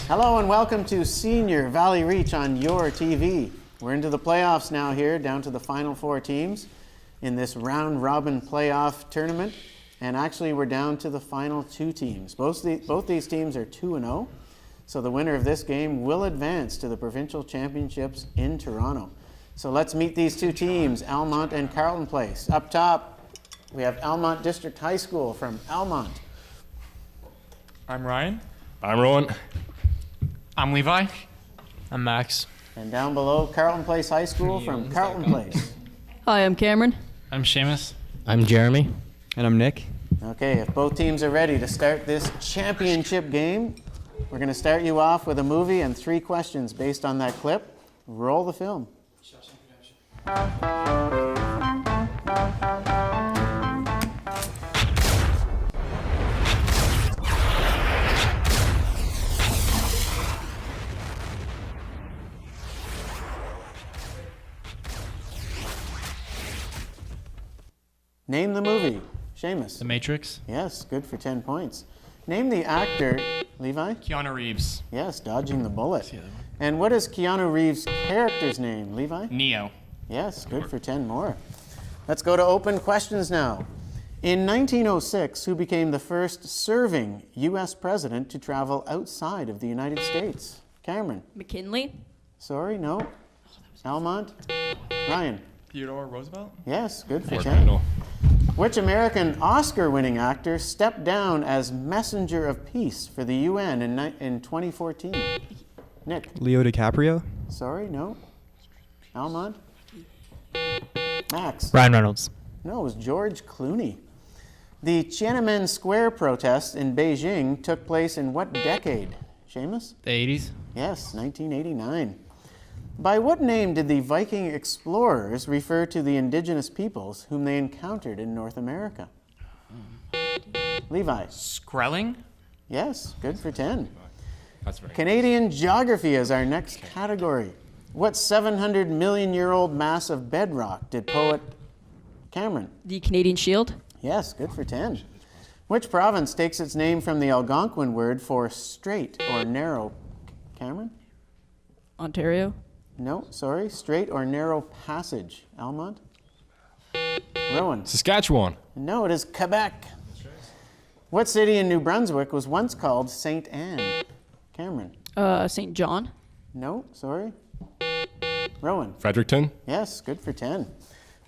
Hello and welcome to Senior Valley Reach on yourTV. We're into the playoffs now here, down to the final four teams in this round-robin playoff tournament. And actually, we're down to the final two teams. Both these teams are 2-0. So the winner of this game will advance to the provincial championships in Toronto. So let's meet these two teams, Almonte and Carleton Place. Up top, we have Almonte District High School from Almonte. I'm Ryan. I'm Rowan. I'm Levi. I'm Max. And down below, Carleton Place High School from Carleton Place. Hi, I'm Cameron. I'm Seamus. I'm Jeremy. And I'm Nick. Okay, if both teams are ready to start this championship game, we're going to start you off with a movie and 3 questions based on that clip. Roll the film. Name the movie. Seamus. The Matrix. Yes, good for 10 points. Name the actor. Levi? Keanu Reeves. Yes, dodging the bullet. And what is Keanu Reeves' character's name, Levi? Neo. Yes, good for 10 more. Let's go to open questions now. In 1906, who became the first serving U.S. president to travel outside of the United States? Cameron? McKinley. Sorry, no. Almont? Ryan? Theodore Roosevelt. Yes, good for Fort 10. Benno. Which American Oscar-winning actor stepped down as Messenger of Peace for the UN in 2014? Nick? Leo DiCaprio. Sorry, no. Almont? Max? Ryan Reynolds. No, it was George Clooney. The Tiananmen Square protests in Beijing took place in what decade? Seamus? The 80s. Yes, 1989. By what name did the Viking explorers refer to the indigenous peoples whom they encountered in North America? Levi? Skrelling. Yes, good for 10. That's very Canadian geography is our next category. What 700-million-year-old mass of bedrock did poet Cameron? The Canadian Shield. Yes, good for 10. Which province takes its name from the Algonquin word for straight or narrow? Cameron? Ontario. No, sorry. Straight or narrow passage. Almont? Rowan? Saskatchewan. No, it is Quebec. What city in New Brunswick was once called St. Anne? Cameron? St. John. No, sorry. Rowan? Fredericton. Yes, good for 10.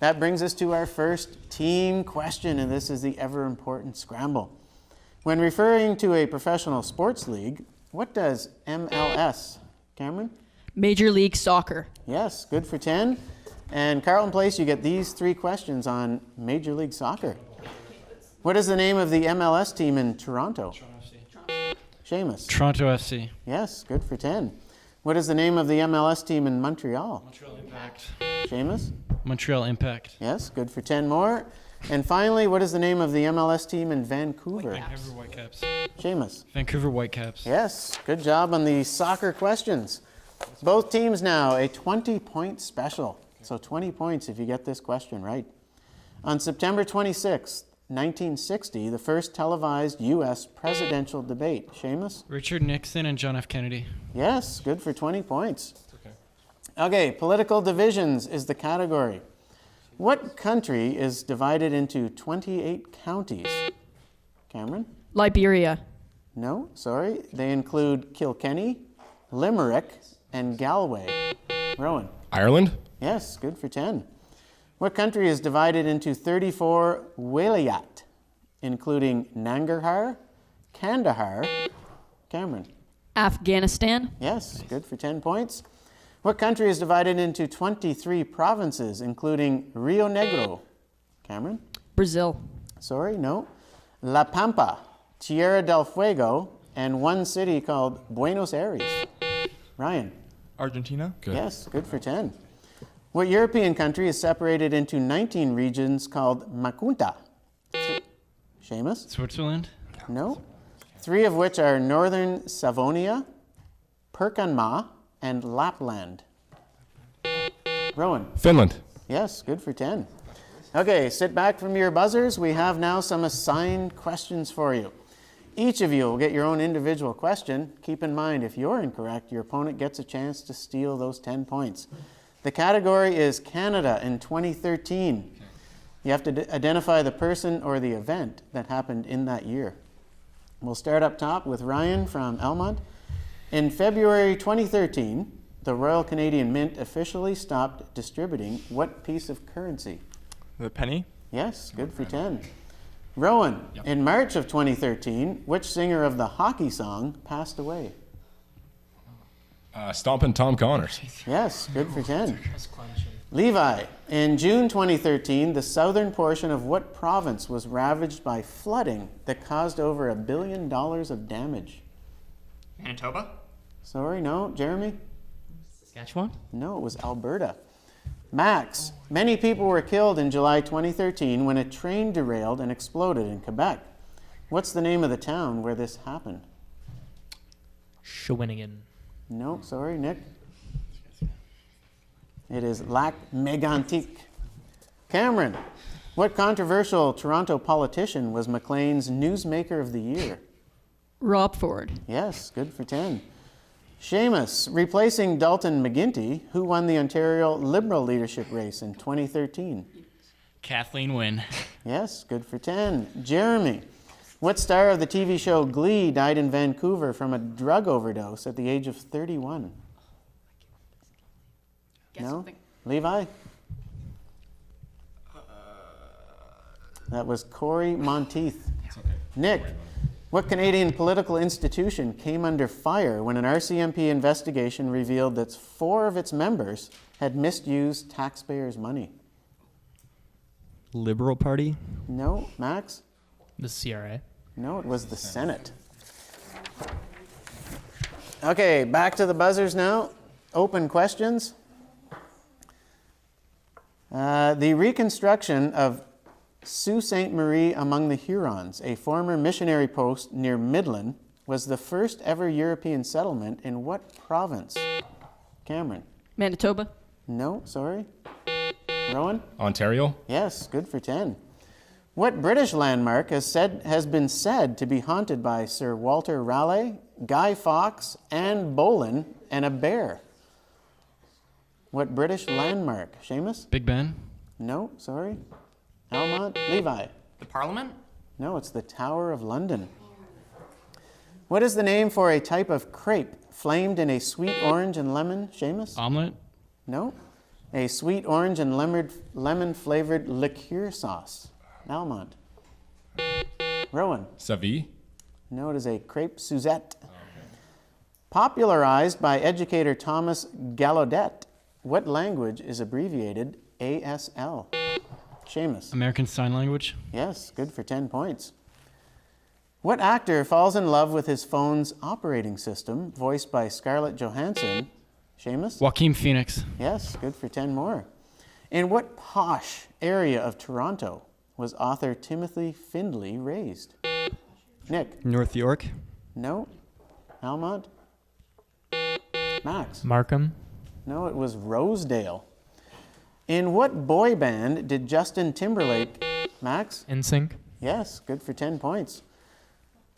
That brings us to our first team question, and this is the ever-important scramble. When referring to a professional sports league, what does MLS? Cameron? Major League Soccer. Yes, good for 10. And Carleton Place, you get these 3 questions on Major League Soccer. What is the name of the MLS team in Toronto? Seamus? Toronto FC. Yes, good for 10. What is the name of the MLS team in Montreal? Montreal Impact. Seamus? Montreal Impact. Yes, good for 10 more. And finally, what is the name of the MLS team in Vancouver? Vancouver Whitecaps. Seamus? Vancouver Whitecaps. Yes, good job on the soccer questions. Both teams now a 20-point special. So 20 points if you get this question right. On September 26th, 1960, the first televised U.S. presidential debate. Seamus? Richard Nixon and John F. Kennedy. Yes, good for 20 points. Okay, political divisions is the category. What country is divided into 28 counties? Cameron? Liberia. No, sorry. They include Kilkenny, Limerick, and Galway. Rowan? Ireland. Yes, good for 10. What country is divided into 34 wilayat, including Nangarhar, Kandahar? Cameron? Afghanistan. Yes, good for 10 points. What country is divided into 23 provinces, including Rio Negro? Cameron? Brazil. Sorry, no. La Pampa, Tierra del Fuego, and one city called Buenos Aires. Ryan? Argentina. Good. Yes, good for 10. What European country is separated into 19 regions called Macunta? Seamus? Switzerland. No. 3 of which are Northern Savonia, Pirkanmaa, and Lapland. Rowan? Finland. Yes, good for 10. Okay, sit back from your buzzers. We have now some assigned questions for you. Each of you will get your own individual question. Keep in mind, if you're incorrect, your opponent gets a chance to steal those 10 points. The category is Canada in 2013. You have to identify the person or the event that happened in that year. We'll start up top with Ryan from Almonte. In February 2013, the Royal Canadian Mint officially stopped distributing what piece of currency? The penny? Yes, good for 10. Rowan, in March of 2013, which singer of the hockey song passed away? Stompin' Tom Connors. Yes, good for 10. Levi, in June 2013, the southern portion of what province was ravaged by flooding that caused over $1 billion of damage? Manitoba? Sorry, no. Jeremy? Saskatchewan? No, it was Alberta. Max, many people were killed in July 2013 when a train derailed and exploded in Quebec. What's the name of the town where this happened? Shawinigan. No, sorry, Nick. It is Lac Mégantic. Cameron, what controversial Toronto politician was Maclean's Newsmaker of the Year? Rob Ford. Yes, good for 10. Seamus, replacing Dalton McGuinty, who won the Ontario Liberal leadership race in 2013? Kathleen Wynne. Yes, good for 10. Jeremy, what star of the TV show Glee died in Vancouver from a drug overdose at the age of 31? Guess No? something. Levi? That was Corey Monteith. Nick, what Canadian political institution came under fire when an RCMP investigation revealed that 4 of its members had misused taxpayers' money? Liberal Party? No. Max? The CRA. No, it was the Senate. Okay, back to the buzzers now. Open questions. The reconstruction of Sault Ste. Marie among the Hurons, a former missionary post near Midland, was the first ever European settlement in what province? Cameron? Manitoba. No, sorry. Rowan? Ontario. Yes, good for 10. What British landmark has been said to be haunted by Sir Walter Raleigh, Guy Fawkes, Anne Boleyn, and a bear? What British landmark? Seamus? Big Ben. No, sorry. Almonte? Levi? The Parliament? No, it's the Tower of London. What is the name for a type of crepe flamed in a sweet orange and lemon? Seamus? Omelet. No. A sweet orange and lemon-flavored liqueur sauce. Almonte? Rowan? Savie. No, it is a crepe Suzette. Popularized by educator Thomas Gallaudet, what language is abbreviated ASL? Seamus? American Sign Language. Yes, good for 10 points. What actor falls in love with his phone's operating system, voiced by Scarlett Johansson? Seamus? Joaquin Phoenix. Yes, good for 10 more. In what posh area of Toronto was author Timothy Findlay raised? Nick? North York. No. Almonte? Max? Markham. No, it was Rosedale. In what boy band did Justin Timberlake... Max? NSYNC. Yes, good for 10 points.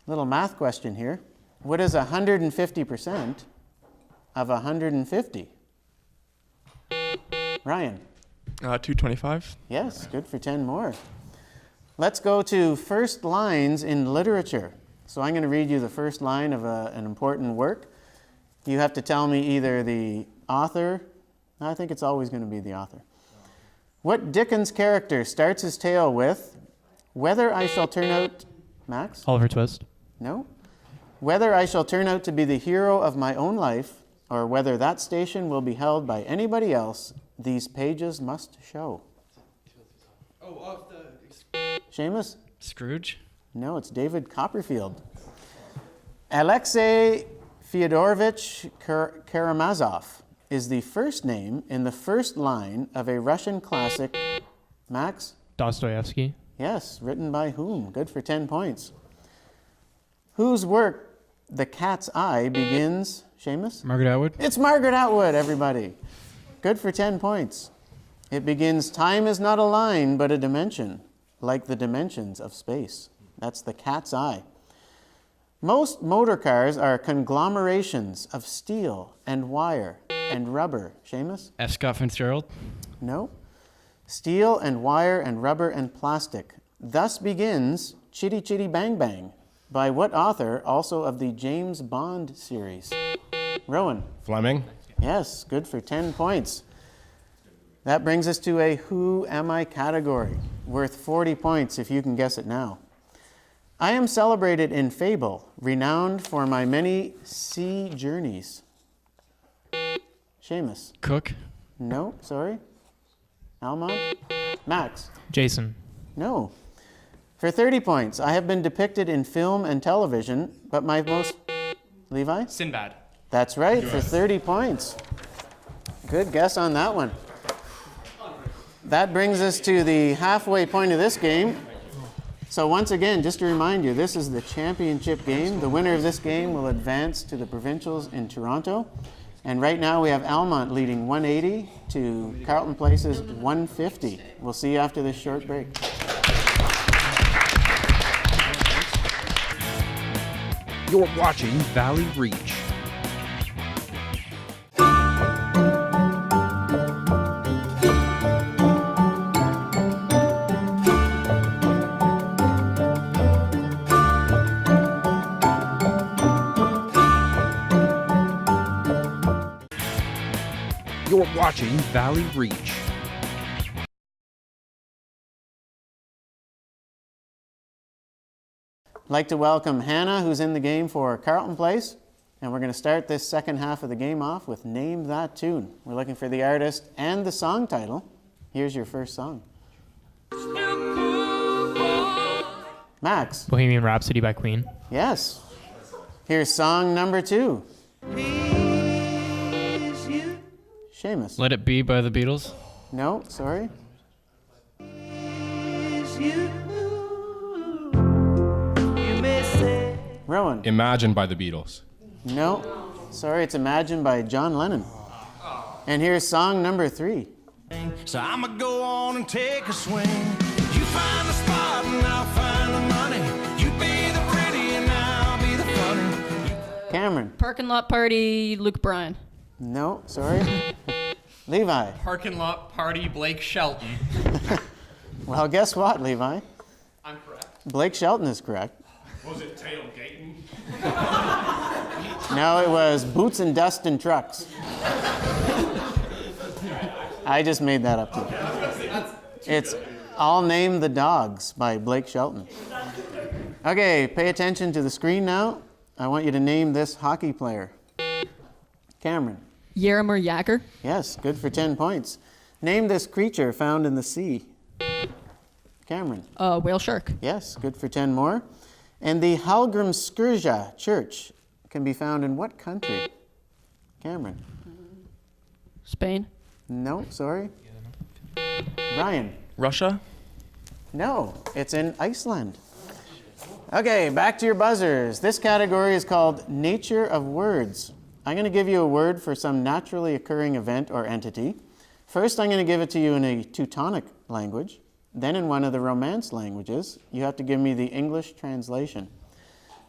Little math question here. What is 150% of 150? Ryan? 225. Yes, good for 10 more. Let's go to first lines in literature. So I'm going to read you the first line of an important work. You have to tell me either the author. I think it's always going to be the author. What Dickens character starts his tale with, whether I shall turn out... Max? Oliver Twist. No. Whether I shall turn out to be the hero of my own life, or whether that station will be held by anybody else, these pages must show. Seamus? Scrooge. No, it's David Copperfield. Alexei Fyodorovich Karamazov is the first name in the first line of a Russian classic. Max? Dostoevsky. Yes, written by whom? Good for 10 points. Whose work, The Cat's Eye, begins... Seamus? Margaret Atwood. It's Margaret Atwood, everybody. Good for 10 points. It begins, time is not a line, but a dimension, like the dimensions of space. That's The Cat's Eye. Most motor cars are conglomerations of steel and wire and rubber. Seamus? F. Scott Fitzgerald. No. Steel and wire and rubber and plastic. Thus begins Chitty Chitty Bang Bang by what author, also of the James Bond series? Rowan? Fleming. Yes, good for 10 points. That brings us to a Who Am I category, worth 40 points if you can guess it now. I am celebrated in fable, renowned for my many sea journeys. Seamus? Cook. No, sorry. Almonte? Max? Jason. No. For 30 points, I have been depicted in film and television, but my most... Levi? Sinbad. That's right, for 30 points. Good guess on that one. That brings us to the halfway point of this game. So once again, just to remind you, this is the championship game. The winner of this game will advance to the provincials in Toronto. And right now we have Almonte leading 180 to Carleton Place's 150. We'll see you after this short break. You're watching Valley Reach. You're watching Valley Reach. I'd like to welcome Hannah, who's in the game for Carleton Place. And we're going to start this second half of the game off with Name That Tune. We're looking for the artist and the song title. Here's your first song. Max. Bohemian Rhapsody by Queen. Yes. Here's song number 2. Seamus. Let It Be by the Beatles. No, sorry. Rowan. Imagine by the Beatles. No, sorry, it's Imagine by John Lennon. And here's song number 3. So I'ma go on and take a swing. You find the spot and I'll find the money. You be the pretty and I'll be the funny. Cameron. Parking lot party, Luke Bryan. No, sorry. Levi. Parking lot party, Blake Shelton. Well, guess what, Levi? I'm correct. Blake Shelton is correct. Was it tailgating? No, it was Boots and Dust and Trucks. I just made that up too. It's I'll Name the Dogs by Blake Shelton. Okay, pay attention to the screen now. I want you to name this hockey player. Cameron. Jaromir Jagr. Yes, good for 10 points. Name this creature found in the sea. Cameron. Whale shark. Yes, good for 10 more. And the Hallgrímskirkja Church can be found in what country? Cameron. Spain. No, sorry. Ryan. Russia. No, it's in Iceland. Okay, back to your buzzers. This category is called Nature of Words. I'm going to give you a word for some naturally occurring event or entity. First, I'm going to give it to you in a Teutonic language. Then in one of the Romance languages, you have to give me the English translation.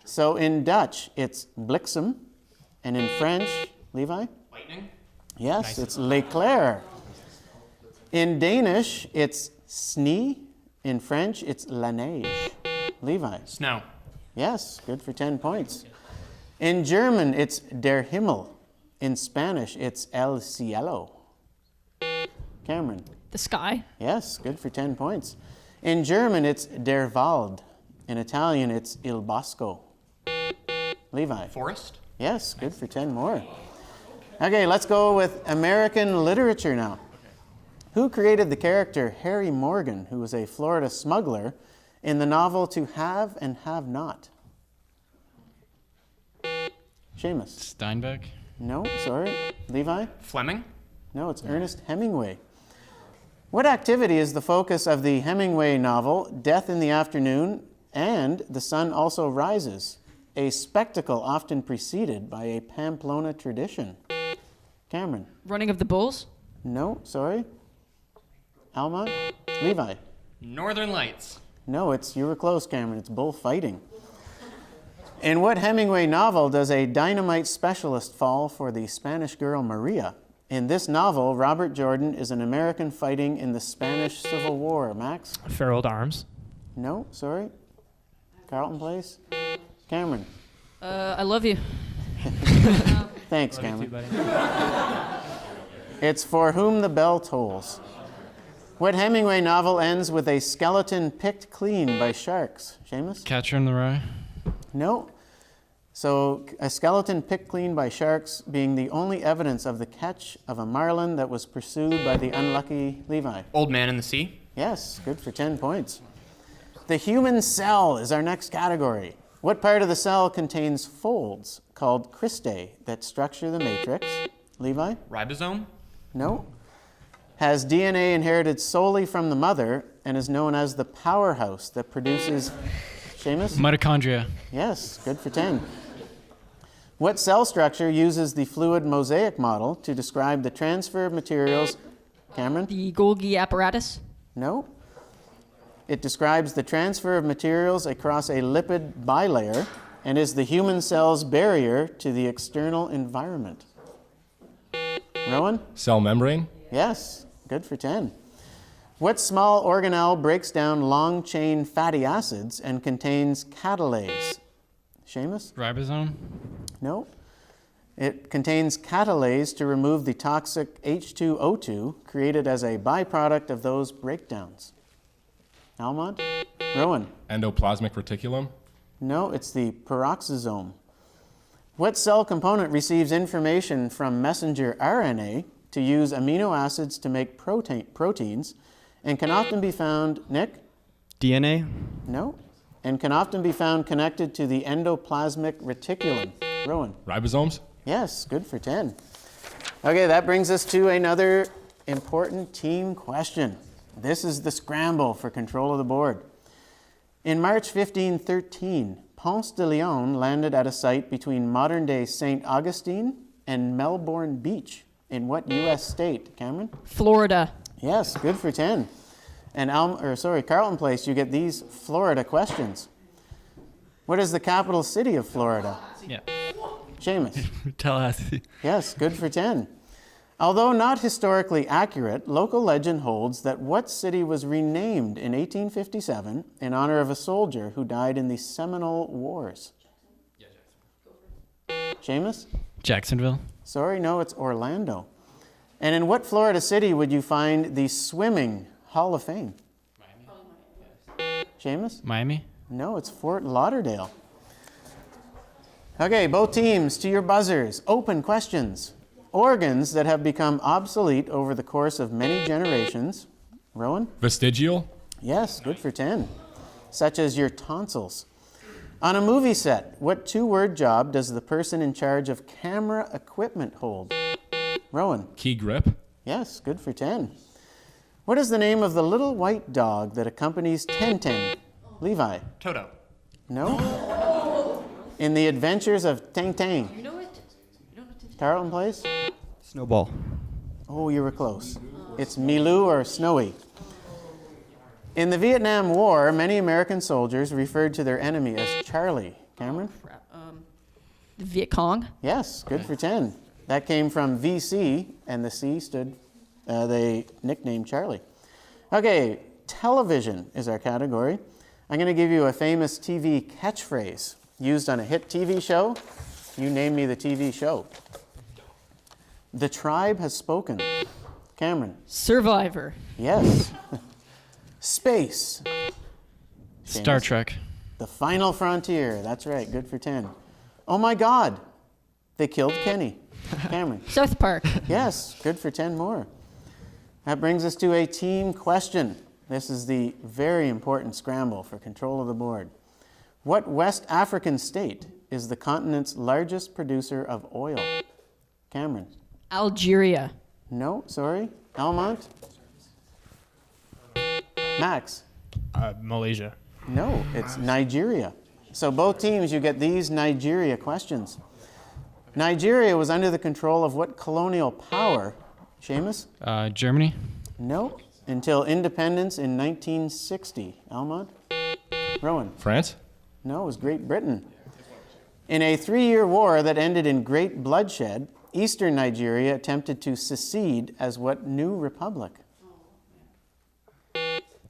So in Dutch, it's bliksem. And in French, Levi? Lightning. Yes, it's l'éclair. In Danish, it's sne. In French, it's la neige. Levi? Snow. Yes, good for 10 points. In German, it's der Himmel. In Spanish, it's el cielo. Cameron? The sky. Yes, good for 10 points. In German, it's der Wald. In Italian, it's il bosco. Levi? Forest. Yes, good for 10 more. Okay, let's go with American literature now. Who created the character Harry Morgan, who was a Florida smuggler, in the novel To Have and Have Not? Seamus? Steinbeck. No, sorry. Levi? Fleming. No, it's Ernest Hemingway. What activity is the focus of the Hemingway novel Death in the Afternoon and The Sun Also Rises, a spectacle often preceded by a Pamplona tradition? Cameron? Running of the Bulls. No, sorry. Almont? Levi? Northern Lights. No, you were close, Cameron. It's bullfighting. In what Hemingway novel does a dynamite specialist fall for the Spanish girl Maria? In this novel, Robert Jordan is an American fighting in the Spanish Civil War. Max? Farrelled Arms. No, sorry. Carleton Place? Cameron? I love you. Thanks, Love you Cameron. too, buddy. It's For Whom the Bell Tolls. What Hemingway novel ends with a skeleton picked clean by sharks? Seamus? Catcher in the Rye. No. So, a skeleton picked clean by sharks being the only evidence of the catch of a marlin that was pursued by the unlucky Levi. Old Man in the Sea. Yes, good for 10 points. The human cell is our next category. What part of the cell contains folds called cristae that structure the matrix? Levi? Ribosome. No. Has DNA inherited solely from the mother and is known as the powerhouse that produces... Seamus? Mitochondria. Yes, good for 10. What cell structure uses the fluid mosaic model to describe the transfer of materials? Cameron? The Golgi apparatus. No. It describes the transfer of materials across a lipid bilayer and is the human cell's barrier to the external environment. Rowan? Cell membrane. Yes, good for 10. What small organelle breaks down long-chain fatty acids and contains catalase? Seamus? Ribosome. No. It contains catalase to remove the toxic H2O2 created as a byproduct of those breakdowns. Almonte? Rowan? Endoplasmic reticulum. No, it's the peroxisome. What cell component receives information from messenger RNA to use amino acids to make proteins and can often be found, Nick? DNA? No. And can often be found connected to the endoplasmic reticulum. Rowan? Ribosomes. Yes, good for 10. Okay, that brings us to another important team question. This is the scramble for control of the board. In March 1513, Ponce de Leon landed at a site between modern-day St. Augustine and Melbourne Beach. In what U.S. state, Cameron? Florida. Yes, good for 10. And Carleton Place, you get these Florida questions. What is the capital city of Florida? Yeah. Seamus? Tallahassee. Yes, good for 10. Although not historically accurate, local legend holds that what city was renamed in 1857 in honor of a soldier who died in the Seminole Wars? Seamus? Jacksonville. Sorry, no, it's Orlando. And in what Florida city would you find the Swimming Hall of Fame? Seamus? Miami. No, it's Fort Lauderdale. Okay, both teams, to your buzzers. Open questions. Organs that have become obsolete over the course of many generations. Rowan? Vestigial. Yes, good for 10. Such as your tonsils. On a movie set, what two-word job does the person in charge of camera equipment hold? Rowan? Key grip. Yes, good for 10. What is the name of the little white dog that accompanies Tintin? Levi? Toto. No? In the Adventures of Tintin. You know it? Carleton Place? Snowball. Oh, you were close. It's Milou or Snowy. In the Vietnam War, many American soldiers referred to their enemy as Charlie. Cameron? The Viet Cong. Yes, good for 10. That came from VC, and the C stood, they nicknamed Charlie. Okay, television is our category. I'm going to give you a famous TV catchphrase used on a hit TV show. You name me the TV show. The tribe has spoken. Cameron? Survivor. Yes. Space. Star Seamus? Trek. The Final Frontier. That's right, good for 10. Oh my God, they killed Kenny. Cameron? South Park. Yes, good for 10 more. That brings us to a team question. This is the very important scramble for control of the board. What West African state is the continent's largest producer of oil? Cameron? Algeria. No, sorry. Almonte? Max? Malaysia. No, it's Nigeria. So both teams, you get these Nigeria questions. Nigeria was under the control of what colonial power? Seamus? Germany. No, until independence in 1960. Almond? Rowan? France. No, it was Great Britain. In a 3-year war that ended in great bloodshed, eastern Nigeria attempted to secede as what new republic?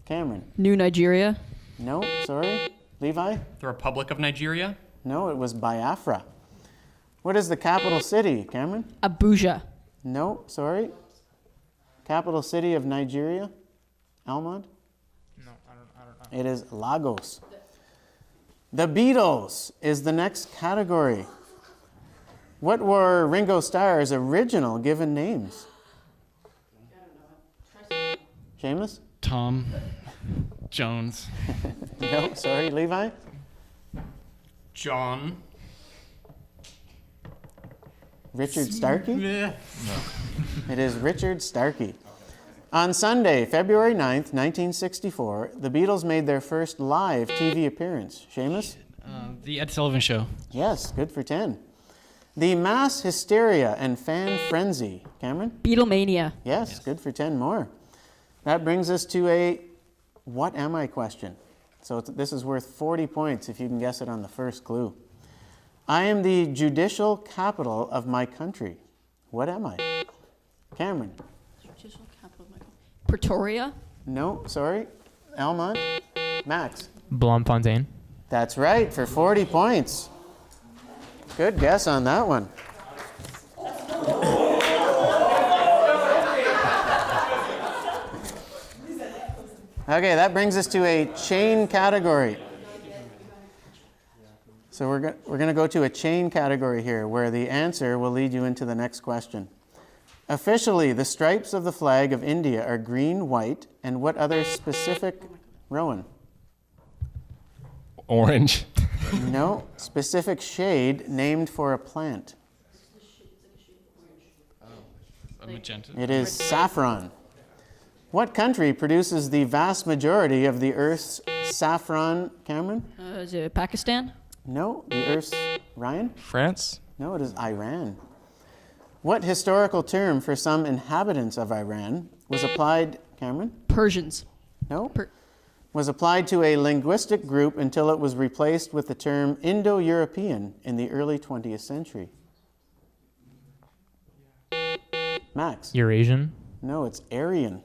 Cameron? New Nigeria. No, sorry. Levi? The Republic of Nigeria. No, it was Biafra. What is the capital city, Cameron? Abuja. No, sorry. Capital city of Nigeria? Almonte? No, I don't know. It is Lagos. The Beatles is the next category. What were Ringo Starr's original given names? Seamus? Tom Jones. No, sorry. Levi? John. Richard Starkey? Smith. It is Richard Starkey. On Sunday, February 9th, 1964, the Beatles made their first live TV appearance. Seamus? The Ed Sullivan Show. Yes, good for 10. The mass hysteria and fan frenzy. Cameron? Beatlemania. Yes, good for 10 more. That brings us to a what am I question. So this is worth 40 points if you can guess it on the first clue. I am the judicial capital of my country. What am I? Cameron? Pretoria. No, sorry. Almont? Max? Bloemfontein. That's right, for 40 points. Good guess on that one. Okay, that brings us to a chain category. So we're going to go to a chain category here where the answer will lead you into the next question. Officially, the stripes of the flag of India are green, white, and what other specific, Rowan? Orange. No, specific shade named for a plant. A magenta. It is saffron. What country produces the vast majority of the Earth's saffron, Cameron? Is it Pakistan? No, the Earth's, Ryan? France. No, it is Iran. What historical term for some inhabitants of Iran was applied, Cameron? Persians. No. Was applied to a linguistic group until it was replaced with the term Indo-European in the early 20th century. Max? Eurasian. No, it's Aryan.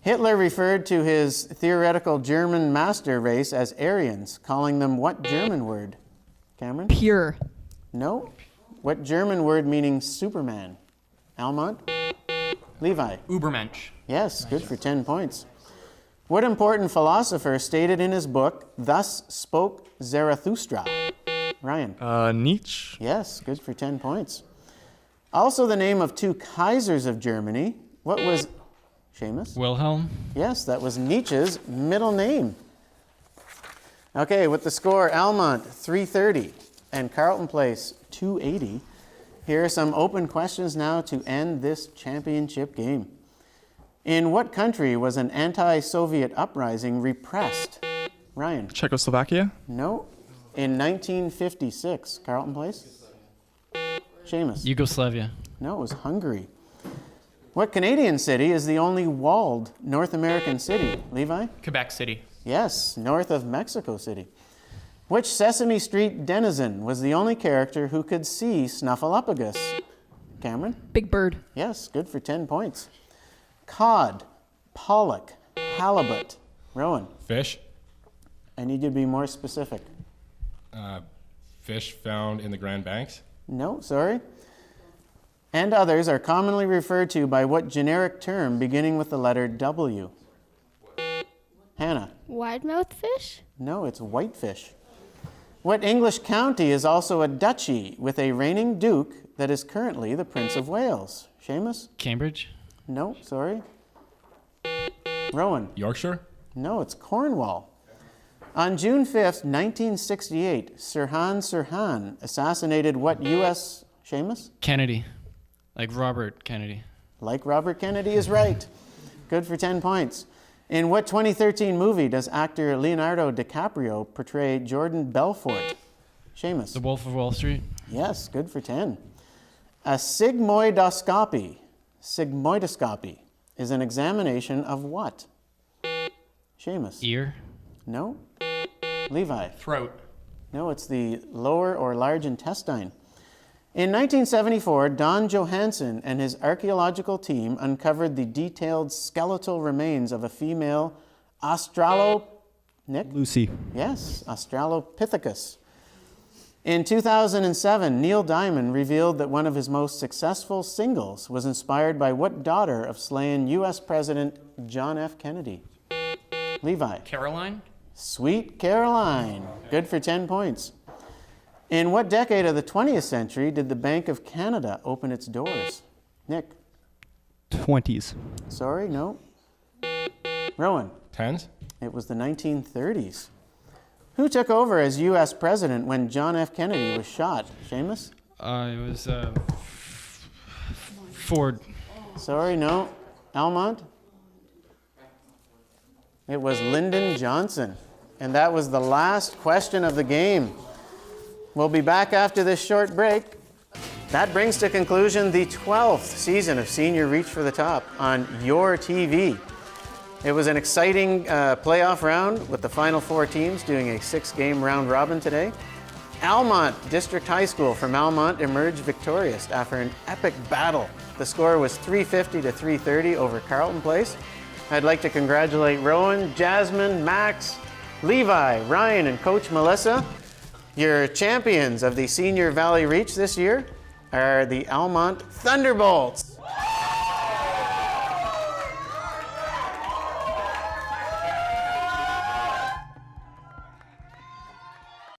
Hitler referred to his theoretical German master race as Aryans, calling them what German word? Cameron? Pure. No. What German word meaning Superman? Almont? Levi? Ubermensch. Yes, good for 10 points. What important philosopher stated in his book, "Thus spoke Zarathustra"? Ryan? Nietzsche. Yes, good for 10 points. Also the name of 2 Kaisers of Germany. What was... Seamus? Wilhelm. Yes, that was Nietzsche's middle name. Okay, with the score, Almonte, 330, and Carleton Place, 280. Here are some open questions now to end this championship game. In what country was an anti-Soviet uprising repressed? Ryan? Czechoslovakia. No. In 1956, Carleton Place? Seamus? Yugoslavia. No, it was Hungary. What Canadian city is the only walled North American city? Levi? Quebec City. Yes, north of Mexico City. Which Sesame Street denizen was the only character who could see Snuffleupagus? Cameron? Big Bird. Yes, good for 10 points. Cod, pollock, halibut. Rowan? Fish. I need you to be more specific. Fish found in the Grand Banks. No, sorry. And others are commonly referred to by what generic term beginning with the letter W? Hannah? Wide-mouthed fish? No, it's whitefish. What English county is also a duchy with a reigning duke that is currently the Prince of Wales? Seamus? Cambridge. No, sorry. Rowan? Yorkshire. No, it's Cornwall. On June 5th, 1968, Sirhan Sirhan assassinated what U.S. Seamus? Kennedy. Like Robert Kennedy. Like Robert Kennedy is right. Good for 10 points. In what 2013 movie does actor Leonardo DiCaprio portray Jordan Belfort? Seamus? The Wolf of Wall Street. Yes, good for 10. A sigmoidoscopy is an examination of what? Seamus? Ear. No. Levi? Throat. No, it's the lower or large intestine. In 1974, Don Johansen and his archaeological team uncovered the detailed skeletal remains of a female Nick? Lucy. Yes, Australopithecus. In 2007, Neil Diamond revealed that one of his most successful singles was inspired by what daughter of slain U.S. President John F. Kennedy? Levi. Caroline? Sweet Caroline. Good for 10 points. In what decade of the 20th century did the Bank of Canada open its doors? Nick. 20s. Sorry, no. Rowan. Tens? It was the 1930s. Who took over as U.S. president when John F. Kennedy was shot? Seamus? It was Ford. Sorry, no. Almonte? It was Lyndon Johnson. And that was the last question of the game. We'll be back after this short break. That brings to conclusion the 12th season of Senior Reach for the Top on yourTV. It was an exciting playoff round with the final 4 teams doing a 6-game round robin today. Almonte District High School from Almonte emerged victorious after an epic battle. The score was 350 to 330 over Carleton Place. I'd like to congratulate Rowan, Jasmine, Max, Levi, Ryan, and Coach Melissa. Your champions of the Senior Valley Reach this year are the Almonte Thunderbolts.